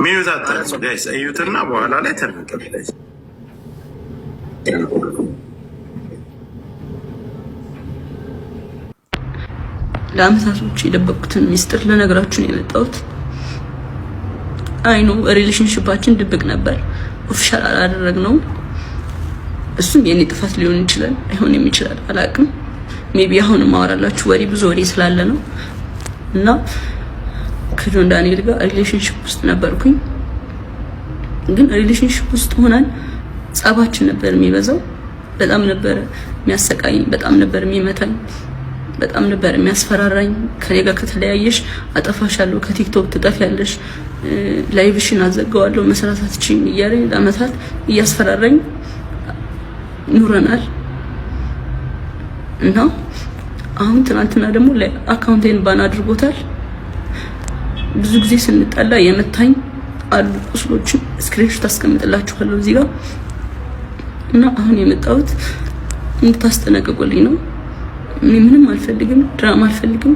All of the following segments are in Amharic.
ሚዩት አታርጉ ጋይስ፣ እዩትና በኋላ ላይ ተናገሩ ጋይስ። ለአመታቶች የደበቁትን ሚስጥር ለነገራችሁ ነው የመጣሁት። አይኑ ሪሌሽንሺፓችን ድብቅ ነበር፣ ኦፊሻል አላደረግነውም። እሱም የኔ ጥፋት ሊሆን ይችላል፣ አይሆንም ይችላል፣ አላውቅም። ሜቢ አሁን ማወራላችሁ ወሬ ብዙ ወሬ ስላለ ነው። እና ከጆን ዳንኤል ጋር ሪሌሽንሺፕ ውስጥ ነበርኩኝ። ግን ሪሌሽንሺፕ ውስጥ ሆነን ጸባችን ነበር የሚበዛው። በጣም ነበር የሚያሰቃኝ፣ በጣም ነበር የሚመታኝ፣ በጣም ነበር የሚያስፈራራኝ። ከኔ ጋር ከተለያየሽ አጠፋሻለሁ፣ ከቲክቶክ ትጠፊያለሽ፣ ላይቭሽን አዘጋዋለሁ፣ መስራት አትችይም እያለኝ ለአመታት እያስፈራራኝ ኑረናል። እና አሁን ትናንትና ደግሞ አካውንቴን ባን አድርጎታል። ብዙ ጊዜ ስንጣላ የመታኝ አሉ ቁስሎችን ስክሪንሾት አስቀምጥላችኋለሁ እዚህ ጋር። እና አሁን የመጣሁት እንድታስጠነቅቁልኝ ነው። እኔ ምንም አልፈልግም፣ ድራማ አልፈልግም።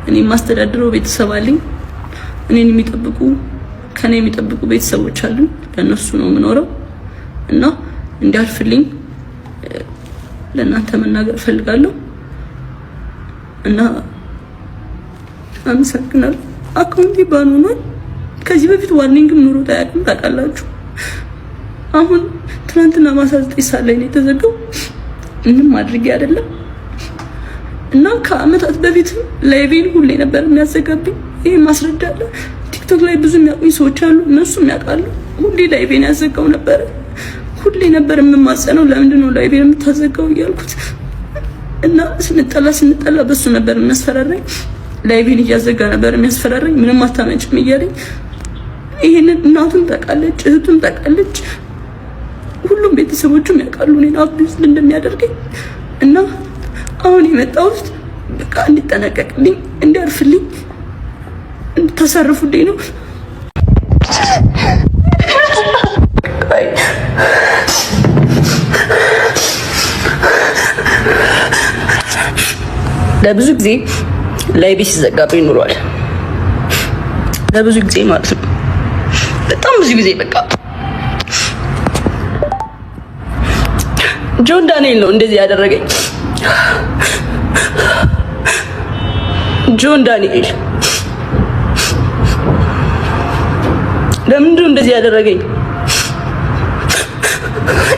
እኔ የማስተዳድረው ቤተሰብ አለኝ። እኔን የሚጠብቁ ከኔ የሚጠብቁ ቤተሰቦች አሉኝ። ለነሱ ነው የምኖረው። እና እንዲያልፍልኝ ለእናንተ መናገር ፈልጋለሁ። እና አመሰግናለሁ። አካውንቴ ባን ሆኗል። ከዚህ በፊት ዋርኒንግም ኑሮ ታያቅም ታውቃላችሁ። አሁን ትናንትና ማታ 9 ሰዓት ላይ ነው የተዘጋው። ምንም አድርጌ አይደለም። እና ከአመታት በፊት ላይቬን ሁሌ ነበር የሚያዘጋብኝ። ይሄ ማስረዳለ ቲክቶክ ላይ ብዙ የሚያውቁኝ ሰዎች አሉ፣ እነሱም ያውቃሉ። ሁሌ ላይቬን ያዘጋው ነበር። ሁሌ ነበር የምማጸነው፣ ለምንድን ነው ላይቬን የምታዘጋው እያልኩት። እና ስንጠላ በሱ ነበር የሚያስፈራራኝ። ላይቬን እያዘጋ ነበር የሚያስፈራራኝ። ምንም አታመጭም እያለኝ። ይሄንን እናቱም ታውቃለች፣ እህቱም ታውቃለች፣ ሁሉም ቤተሰቦቹም ያውቃሉ እኔን አቢዩዝ እንደሚያደርገኝ። እና አሁን የመጣሁት በቃ እንዲጠነቀቅልኝ፣ እንዲያርፍልኝ፣ እንድታሳርፉልኝ ነው። ለብዙ ጊዜ ላይቤ ሲዘጋብኝ ኑሯል። ለብዙ ጊዜ ማለት ነው። በጣም ብዙ ጊዜ በቃ ጆን ዳንኤል ነው እንደዚህ ያደረገኝ። ጆን ዳንኤል ለምንድን ነው እንደዚህ ያደረገኝ?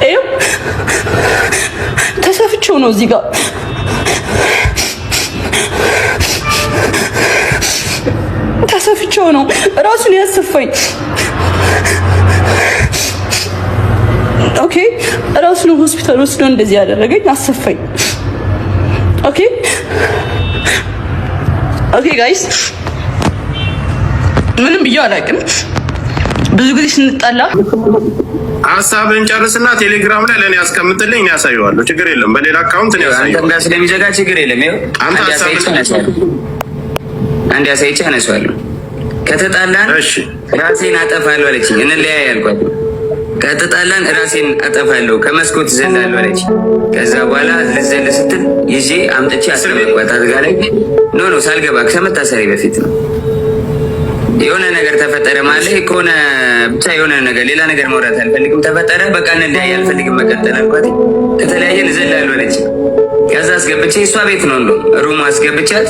ይኸው ተሰፍቼው ነው እዚህ ጋር ተሰፍቼው ነው ራሱን ያሰፋኝ። ኦኬ ራሱ ነው ሆስፒታል ወስዶ እንደዚህ ያደረገኝ፣ አሰፋኝ። ኦኬ ጋይስ ምንም ብዬ አላውቅም። ብዙ ጊዜ ስንጣላ ሀሳብን ጨርስና ቴሌግራም ላይ ለኔ ያስቀምጥልኝ፣ ያሳየዋለሁ። ችግር የለም። በሌላ አካውንት ነው ያሳየው። አንተ ስለሚዘጋ ችግር የለም። ይኸው አንድ ያሳይቼ አነሳዋለሁ። ከተጣላን ራሴን አጠፋለሁ አለችኝ። እንለያይ አልኳት። ከተጣላን ራሴን አጠፋለሁ ከመስኮት ዘላለሁ አለችኝ። ከዛ በኋላ ልዘል ስትል ይዤ አምጥቼ አስቀመጥኳት አልጋ ላይ። ኖ ሳልገባ ከመታሰሪ በፊት ነው። የሆነ ነገር ተፈጠረ ማለት ከሆነ ብቻ የሆነ ነገር ሌላ ነገር መውራት አልፈልግም። ተፈጠረ በቃ እንለያይ፣ አልፈልግም መቀጠል አልኳት። ከተለያየን እዘላለሁ አለችኝ። ከዛ አስገብቼ እሷ ቤት ነው እንደው ሩም አስገብቻት።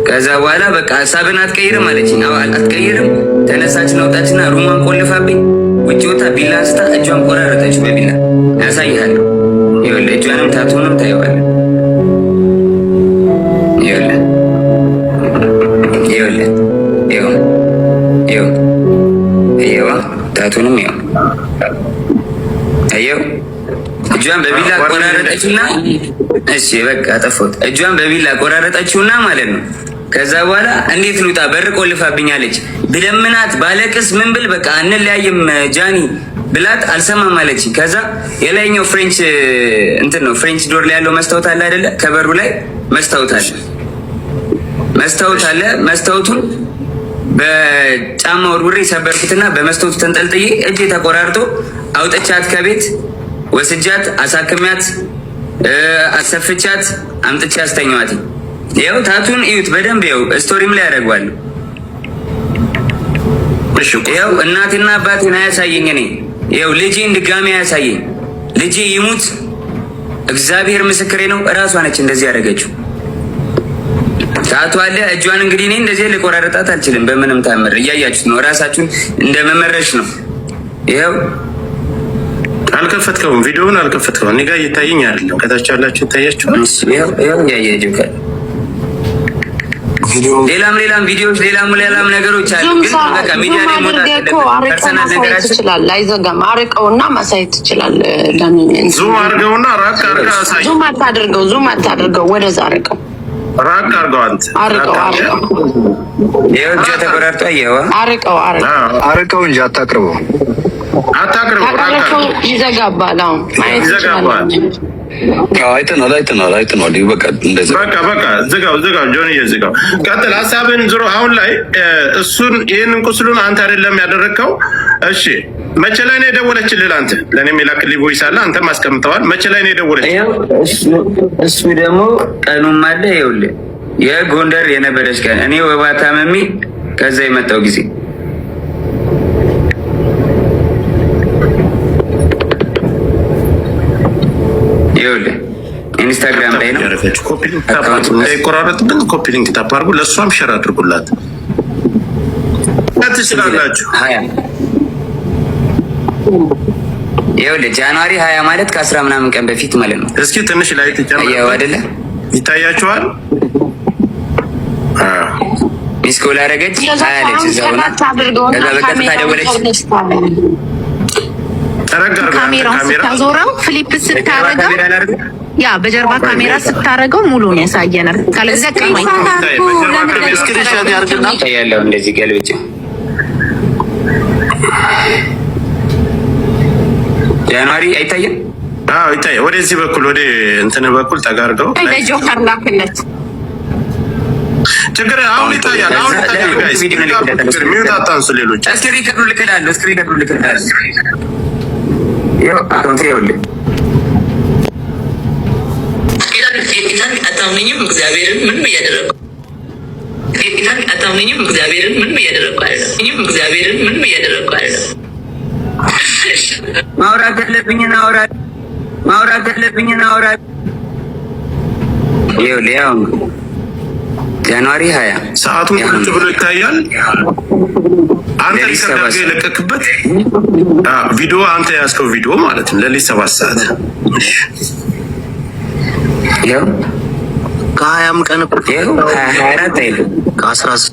ከዛ በኋላ በቃ ሀሳብን አትቀይርም አለችኝ። አዎ አትቀይርም። ተነሳችን ወጣችና ሩሟን ቆልፋብኝ ውጭ ወጣ። ቢላ አንስታ እጇን ቆራረጠች በቢላ። ያሳይሃለሁ። ይኸውልህ እጇንም ታቱንም ታየዋለህ። ታቱንም ይኸው እጇን በቢላ ቆራረጠችውና እሺ በቃ አጠፋሁት። እጇን በቢላ ቆራረጠችውና ማለት ነው። ከዛ በኋላ እንዴት ልውጣ በር ቆልፋብኛለች። ብለምናት ባለቅስ ምን ብል በቃ እንለያይም ጃኒ ብላት አልሰማም አለች። ከዛ የላይኛው ፍሬንች እንትን ነው ፍሬንች ዶር ላይ ያለው መስታወት አለ አይደለ? ከበሩ ላይ መስታወት አለ። መስታወቱን በጫማ ወርውሬ ሰበርኩትና በመስታወቱ ተንጠልጥዬ እጄ ተቆራርጦ አውጥቻት ከቤት ወስጃት አሳክሚያት አሰፍቻት አምጥቼ አስተኛዋት። ይኸው ታቱን እዩት በደንብ ይኸው ስቶሪም ላይ ያደርገዋለሁ። ይኸው እናትና አባቴን አያሳየኝ። እኔ ይኸው ልጄን ድጋሚ አያሳየኝ። ልጄ ይሙት እግዚአብሔር ምስክሬ ነው። እራሷ ነች እንደዚህ ያደረገችው። ታቱ አለ እጇን። እንግዲህ እኔ እንደዚህ ልቆራረጣት አልችልም በምንም ታምር። እያያችሁት ነው። ራሳችሁን እንደመመረሽ ነው። ይኸው አልከፈትከውም፣ ቪዲዮውን አልከፈትከውም። እኔ ጋር እየታየኝ አይደለም። ከታች ያላችሁ ይታያችኋል። ይኸው እያያችሁ ሌላም ቪዲዮዎች ሌላም ነገሮች አሉ። ግን በቃ ሚዲያ ላይ ሞታት ፐርሰናል ነገራችን ይችላል። አይዘጋም። አርቀውና ማሳየት ይችላል። ዙም አድርገውና ራቅ አድርገው አሳይ። ዙም አታድርገው፣ ወደዛ አርቀው ራቅ አድርገው። አንተ አርቀው ይኸው እጇ ተቆራርጦ ይኸው አርቀው እንጂ አታቅርበው። ይዘጋባል። አሁን ማየት ይችላል። አይተናል። በቃ እንደዚህ በቃ ዝጋው ጆንዬ ዝጋው። ቀጥል ሀሳብን ዞሮ አሁን ላይ እሱን ይህንን ቁስሉን አንተ አይደለም ያደረግከው። እሺ መቼ ላይ ነው የደወለችልህ? አንተ ለእኔም የላክልኝ ቮይስ አለ፣ አንተም አስቀምጠዋል። መቼ ላይ ነው የደወለችልህ? እሱ ደግሞ ቀኑም አለ። ይኸውልህ የጎንደር የነበረች ቀን እኔ ወባ ታመሜ ከዛ የመጣው ጊዜ ኢንስታግራም ላይ ነው። እንዳይቆራረጥብን ኮፒ ሊንክ ታፕ አድርጉ፣ ለእሷም ሸር አድርጉላት ትችላላችሁ። ይኸውልህ ጃንዋሪ 20 ማለት ከ10 ምናምን ቀን በፊት ማለት ነው። እስኪ ትንሽ ላይ ያው አይደለ ይታያችኋል። ሚስ ኮል አደረገች አያለች እዛው ነው። ከዛ በቀጥታ ደወለች። ካሜራውን ስታዞረው ፍሊፕ ስታረገው ያ በጀርባ ካሜራ ስታረገው ሙሉን ያሳየናል። ካለዚያ ስክሪንሾት ያርግና ያለው እንደዚህ ገልብጭ። ጃንዋሪ አይታየም? አዎ ይታያል። ወደዚህ በኩል ወደ እንትን በኩል ተጋርገው ለጆከር ላክለት ችግር አሁን ይታያል። ጋይስ ሚውት አታንሱ። ሌሎች እስክሪን ልክላለሁ። ይኸው አካውንቴ ይኸውልህ አታምነኝም? እግዚአብሔርን ምንም እያደረኩ አይደለም። ማውራት ያለብኝን አውራ። ይኸውልህ ያው ጃንዋሪ 20 ሰዓቱን ቁጭ ብሎ ይታያል። አንተ ሊሰባሰ የለቀክበት ቪዲዮ አንተ ያዝከው ቪዲዮ ማለት ነው። ለሊት 7 ሰዓት ያው ከ20 ቀን ይኸው 24 አይደለም ከ17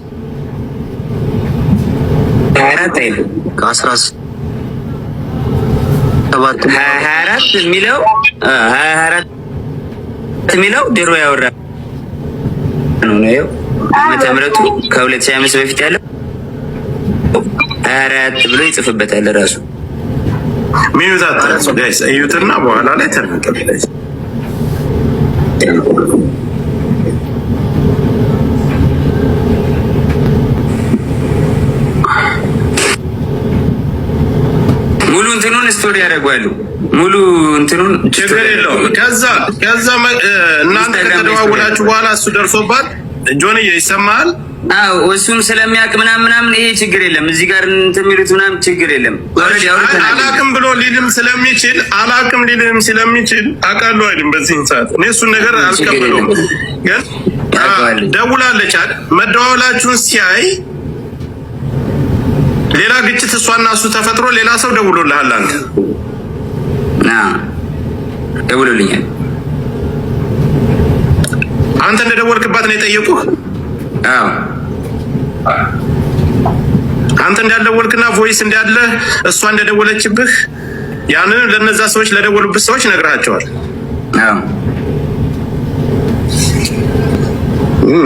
የሚለው ድሮ ያወራ ነው። ይኸው ዓመተ ምሕረቱ ከ2005 በፊት ያለው 24 ብሎ ይጽፍበታል ራሱ። ሚዩት አታንሱ ጋይስ፣ እዩትና በኋላ ላይ ተነቀበለ። ሙሉ እንትኑን ስቶሪ ያደርጋሉ። ሙሉ እንትኑን ችግር የለውም። ከዛ እናንተ ከተደዋወላችሁ በኋላ እሱ ደርሶባት ጆንዬ ይሰማል። አዎ እሱም ስለሚያውቅ ምናምን ይሄ ችግር የለም። እዚህ ጋር እንትን የሚሉት ምናምን ችግር የለም። አላቅም ብሎ ሊልም ስለሚችል አውቃለሁ አይደል? በዚህ ሰዓት እኔ እሱን ነገር አልቀበለውም። ግን ደውላለች አይደል? መደዋወላችሁን ሲያይ ሌላ ግጭት እሷና እሱ ተፈጥሮ ሌላ ሰው ደውሎልሃል። አንተ ደውሎልኛል። አንተ እንደደወልክባት ነው የጠየቁህ? አዎ አንተ እንዳልደወልክና ቮይስ እንዳለ እሷ እንደደወለችብህ ያንን ለነዛ ሰዎች ለደወሉበት ሰዎች ነግራቸዋል። አዎ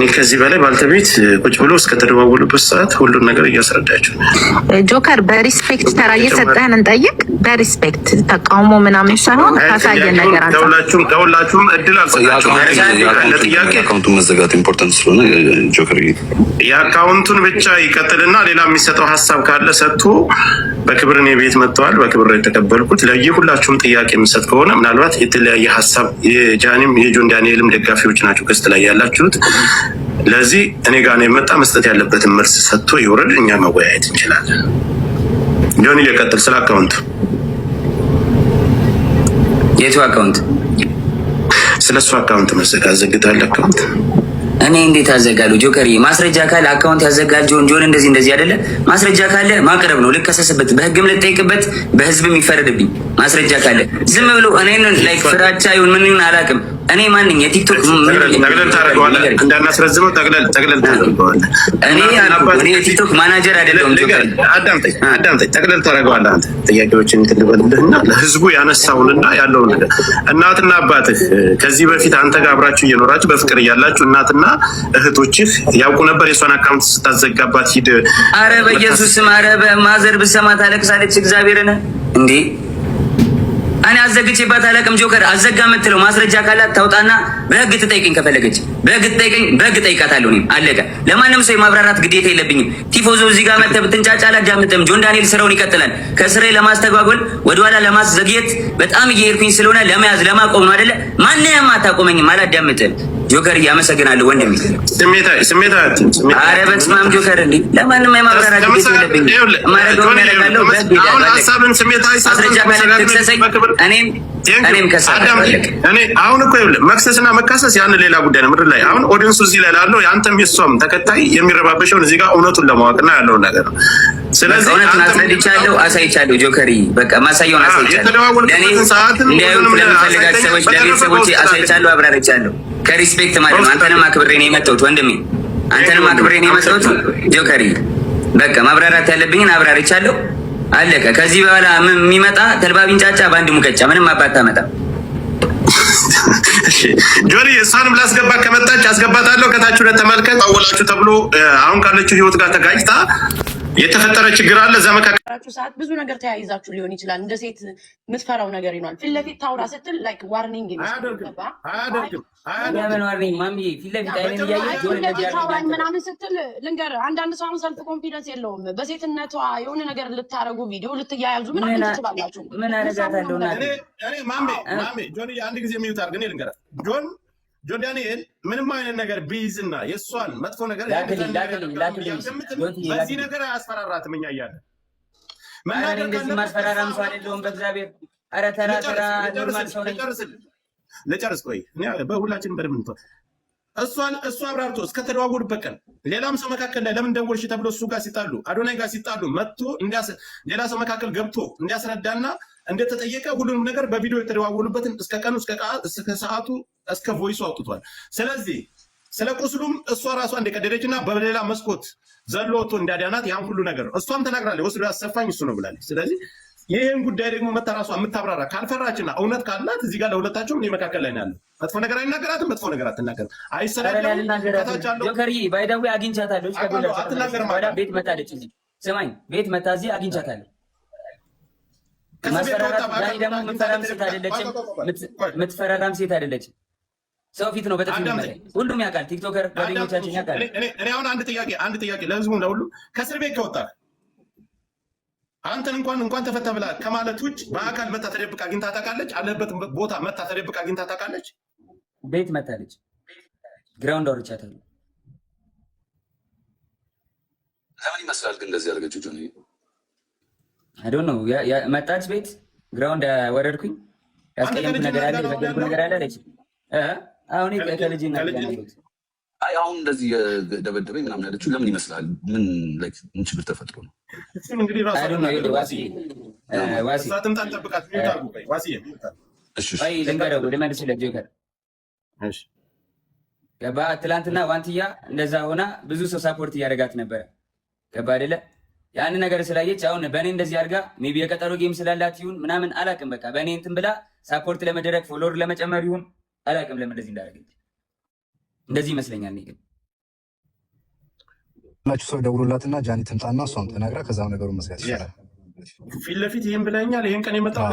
ከዚህ በላይ ባልተቤት ቁጭ ብሎ እስከተደዋወሉበት ሰዓት ሁሉን ነገር እያስረዳቸው ጆከር በሪስፔክት ተራ እየሰጠህን እንጠይቅ። በሪስፔክት ተቃውሞ ምናምን ሳይሆን ካሳየን ነገር አንተ ከሁላችሁም እድል አልሰጣችሁም። ለጥያቄ አካውንቱን መዘጋት ኢምፖርታንት ስለሆነ ጆከር የአካውንቱን ብቻ ይቀጥልና ሌላ የሚሰጠው ሀሳብ ካለ ሰጥቶ በክብር እኔ ቤት መጥተዋል። በክብር የተቀበልኩት ለየሁላችሁም ጥያቄ የምሰጥ ከሆነ ምናልባት የተለያየ ሀሳብ የጃኒም የጆን ዳንኤልም ደጋፊዎች ናቸው ገስት ላይ ያላችሁት። ለዚህ እኔ ጋር ነው የመጣ መስጠት ያለበትን መልስ ሰጥቶ ይውረድ፣ እኛ መወያየት እንችላለን። ጆን እየቀጥል ስለ አካውንቱ የቱ አካውንት? ስለ እሱ አካውንት መዘጋት ዘግታል አካውንት እኔ እንዴት አዘጋሉ? ጆከሪ ማስረጃ ካለ አካውንት ያዘጋል። ጆን እንደዚህ አይደለ? ማስረጃ ካለ ማቅረብ ነው። ልከሰስበት፣ በህግም ልጠይቅበት፣ በህዝብም ይፈረድብኝ። ማስረጃ ካለ ዝም ብሎ እኔን ላይክ ፍራቻ ይሁን ምን ይሁን አላውቅም። እኔ ማንኝ የቲክቶክ ጠቅለል ታደርገዋለህ፣ እንዳናስረዝመው ጠቅለል ታደርገዋለህ። እኔ የቲክቶክ ማናጀር አይደለሁም። አዳምጠኝ፣ ጠቅለል ታደርገዋለህ። አንተ ጥያቄዎችን ትልበልልህና ለህዝቡ ያነሳውንና ያለውን ነገር እናትና አባትህ ከዚህ በፊት አንተ ጋር አብራችሁ እየኖራችሁ በፍቅር እያላችሁ እናትና እህቶችህ ያውቁ ነበር የሷን አካውንት ስታዘጋባት ሂድ። አረ በኢየሱስ ስም፣ አረ በማዘር ብሰማ ታለቅሳለች። እግዚአብሔርን እንዴ እኔ አዘግቼባት አላውቅም። ጆከር አዘጋ የምትለው ማስረጃ ካላት ታውጣና በህግ ትጠይቀኝ። ከፈለገች በህግ ትጠይቀኝ፣ በህግ ጠይቃታለሁ። እኔም አለቀ። ለማንም ሰው የማብራራት ግዴታ የለብኝም። ቲፎዞ እዚህ ጋር መተህ ብትንጫጫ አላዳምጥም። ጆን ዳንኤል ስራውን ይቀጥላል። ከስራዬ ለማስተጓጎል ወደኋላ ለማዘግየት በጣም እየሄድኩኝ ስለሆነ ለመያዝ ለማቆም ነው አይደለ? ማንንም አታቆመኝም፣ አላዳምጥም። ጆከር እያመሰግናለሁ ወንድሜ። አረ በስመ አብ ጆከር፣ እንዴ ለማንም የማብራራት ግዴታ የለብኝም። ማረጋውን ያደርጋለሁ። በህግ ሄዳለሁ። ማስረጃ ካለ ትክሰሰኝ። እኔም ከሳለሁ። እኔ አሁን እኮ ይኸውልህ መክሰስና መካሰስ ያን ሌላ ጉዳይ ነው። ምድር ላይ አሁን ኦዲየንሱ እዚህ ላይ ላለው የአንተም የሷም ተከታይ የሚረባበሸውን እዚህ ጋር እውነቱን ለማወቅና ያለውን ነገር ነው። ስለዚህ እውነቱን አስረድቻለሁ፣ አሳይቻለሁ። ጆከሪ በቃ ማሳየውን አሳይቻለሁ። ለእኔ እንዲያዩት ለሚፈልጋቸው ሰዎች ለቤተሰቦቼ አሳይቻለሁ፣ አብራርቻለሁ። ከሪስፔክት ማለት ነው። አንተንም አክብሬ ነው የመጣሁት ወንድሜ፣ አንተንም አክብሬ ነው የመጣሁት ጆከሪ። በቃ ማብራራት ያለብኝን አብራርቻለሁ። አለቀ። ከዚህ በኋላ የሚመጣ ተልባ ቢንጫጫ በአንድ ሙቀጫ ምንም አባታ መጣ። ጆኒ እሷንም ላስገባ ከመጣች አስገባታለሁ። ከታች ሁለት ተመልከት አወላችሁ ተብሎ አሁን ካለችው ህይወት ጋር ተጋጭታ የተፈጠረ ችግር አለ። እዛ መካከል ሰዓት ብዙ ነገር ተያይዛችሁ ሊሆን ይችላል። እንደ ሴት የምትፈራው ነገር ይኗል። ፊት ለፊት ታውራ ስትል ላይክ ዋርኒንግ አያደርግም። ለምን ዋርኒንግ ማምዬ ፊት ለፊት አይደል እያየህ ጆኒ ታውራኝ ምናምን ስትል ልንገርህ፣ አንዳንድ ሰው አሁን ሰልፍ ኮንፊደንስ የለውም። በሴትነቷ የሆነ ነገር ልታረጉ ቪዲዮ ልትያያዙ ምናምን ትችላላችሁ። ምን አረጋታለሁ? እኔ ማሜ ጆኒ አንድ ጊዜ የሚዩት አድርገን ልንገርህ ጆን ዳንኤል ምንም አይነት ነገር ቢይዝና የእሷን መጥፎ ነገር በዚህ ነገር አያስፈራራትም። እኛ እያለን እንደዚህ ማስፈራራም ሰው አይደለሁም። በእግዚአብሔር ኧረ ተራ ኖርማል ሰው ነኝ። ልጨርስ ቆይ በሁላችንም በደምብ እሱ አብራርቶ እስከተደዋወሉበት ቀን ሌላም ሰው መካከል ላይ ለምን ደወልሽ ተብሎ እሱ ጋር ሲጣሉ አዶናይ ጋር ሲጣሉ መጥቶ ሌላ ሰው መካከል ገብቶ እንዲያስረዳና እንደተጠየቀ ሁሉንም ነገር በቪዲዮ የተደዋወሉበትን እስከ ቀኑ እስከ ሰዓቱ እስከ ቮይሱ አውጥቷል። ስለዚህ ስለ ቁስሉም እሷ ራሷ እንደቀደደችና በሌላ መስኮት ዘሎ ወጥቶ እንዳዳናት ያን ሁሉ ነገር እሷም ተናግራለች። ወስዶ ያሰፋኝ እሱ ነው ብላለች። ስለዚህ ይህን ጉዳይ ደግሞ መታ ራሷ የምታብራራ ካልፈራችና እውነት ካላት እዚህ ጋር ለሁለታቸውም እኔ መካከል ላይ ነው ያለው። መጥፎ ነገር አይናገራትም፣ መጥፎ ነገር አትናገርም። አይሰዳደም። ጆከርዬ ባይዳዊ አግኝቻታለሁ። ቤት መታለች። ስማኝ ቤት መታ እዚህ አግኝቻታለሁ። ማስፈራራት ደግሞ የምትፈራራም ሴት አይደለችም። ሰው ፊት ነው በጥፊ የሚመታኝ። ሁሉም ያውቃል። ቲክቶከር ጓደኞቻችን ያውቃል። እኔ አሁን አንድ ጥያቄ ለህዝቡ ለሁሉ ከእስር ቤት ከወጣ አንተን እንኳን ተፈታ ብላ ከማለት ውጭ በአካል መታ ተደብቃ አግኝታ ታውቃለች? አለበት ቦታ መታ ተደብቃ አግኝታ ታውቃለች? ቤት መታለች። ግራውንድ አውርቻታለሁ። ለምን ይመስላል ግን እንደዚህ ያደረገችው ጆኒ? አይ ዶንት ኖ መጣች ቤት ግራውንድ ወረድኩኝ። ያስቀየምኩ ነገር አለ፣ የበደልኩ ነገር አለ አለች። አሁን ከልጅ አሁን እንደዚህ የደበደበኝ ምናምን ያለችው ለምን ይመስላል? ምን ችግር ተፈጥሮ ነው? ገባ ትላንትና ዋንትያ እንደዛ ሆና ብዙ ሰው ሳፖርት እያደረጋት ነበረ። ገባ አይደለ? ያንን ነገር ስላየች አሁን በእኔ እንደዚህ አድርጋ ሜይ ቢ የቀጠሮ ጌም ስላላት ይሁን ምናምን አላውቅም። በቃ በእኔ እንትን ብላ ሳፖርት ለመደረግ ፎሎወር ለመጨመር ይሁን አላውቅም ለምን እንደዚህ እንዳደረገች። እንደዚህ ይመስለኛል። እኔ ግን ሁላችሁ ሰው ደውሎላትና ጃኒ ትምጣና እሷን ተናግራ ከዛም ነገሩን መዝጋት ይችላል። ፊት ለፊት ይህን ብለኛል። ይህን ቀን የመጣው